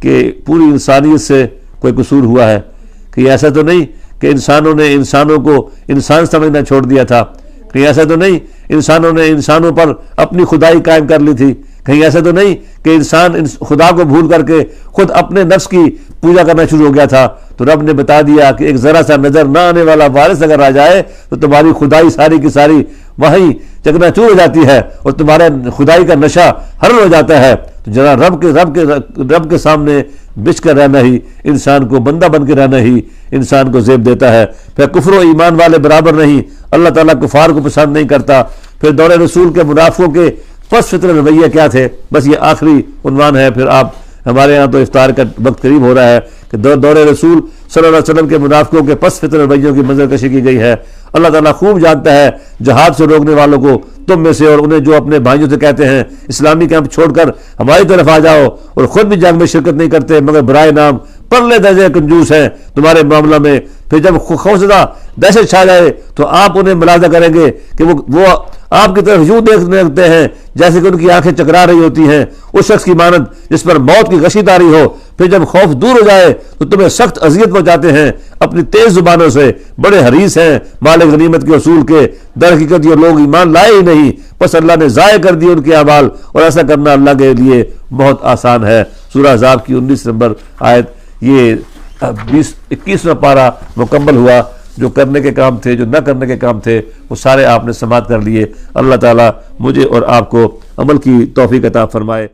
کہ پوری انسانیت سے کوئی قصور ہوا ہے؟ کہ ایسا تو نہیں کہ انسانوں نے انسانوں کو انسان سمجھنا چھوڑ دیا تھا؟ کہیں ایسا تو نہیں انسانوں نے انسانوں پر اپنی خدائی قائم کر لی تھی؟ کہیں ایسا تو نہیں کہ انسان خدا کو بھول کر کے خود اپنے نفس کی پوجا کرنا شروع ہو گیا تھا؟ تو رب نے بتا دیا کہ ایک ذرا سا نظر نہ آنے والا وارث اگر آ جائے تو تمہاری خدائی ساری کی ساری وہیں چکنا چور ہو جاتی ہے اور تمہارے خدائی کا نشہ حرل ہو جاتا ہے۔ تو ذرا رب کے سامنے بچ کر رہنا ہی انسان کو، بندہ بن کے رہنا ہی انسان کو زیب دیتا ہے۔ پھر کفر و ایمان والے برابر نہیں، اللہ تعالیٰ کفار کو پسند نہیں کرتا۔ پھر دور رسول کے منافقوں کے پس فطرت رویہ کیا تھے؟ بس یہ آخری عنوان ہے، پھر آپ ہمارے ہاں تو افطار کا وقت قریب ہو رہا ہے کہ دور رسول صلی اللہ علیہ وسلم کے منافقوں کے پس فطرت رویوں کی منظر کشی کی گئی ہے۔ اللہ تعالیٰ خوب جانتا ہے جہاد سے روکنے والوں کو تم میں سے، اور انہیں جو اپنے بھائیوں سے کہتے ہیں اسلامی کیمپ چھوڑ کر ہماری طرف آ جاؤ، اور خود بھی جنگ میں شرکت نہیں کرتے مگر برائے نام پرلے درجے کنجوس ہیں تمہارے معاملہ میں۔ پھر جب خوفزدہ دہشت چھا جائے تو آپ انہیں ملاحظہ کریں گے کہ وہ آپ کی طرف یوں دیکھنے لگتے ہیں جیسے کہ ان کی آنکھیں چکرا رہی ہوتی ہیں، اس شخص کی مانند جس پر موت کی غشی طاری ہو۔ پھر جب خوف دور ہو جائے تو تمہیں سخت اذیت پہنچاتے ہیں اپنی تیز زبانوں سے، بڑے حریص ہیں مال غنیمت کے اصول کے، در حقیقت یہ لوگ ایمان لائے ہی نہیں، بس اللہ نے ضائع کر دیے ان کے اعمال، اور ایسا کرنا اللہ کے لیے بہت آسان ہے۔ سورہ احزاب کی 19 نمبر آیت، یہ 21واں پارہ مکمل ہوا۔ جو کرنے کے کام تھے، جو نہ کرنے کے کام تھے، وہ سارے آپ نے سماعت کر لیے۔ اللہ تعالیٰ مجھے اور آپ کو عمل کی توفیق عطا فرمائے۔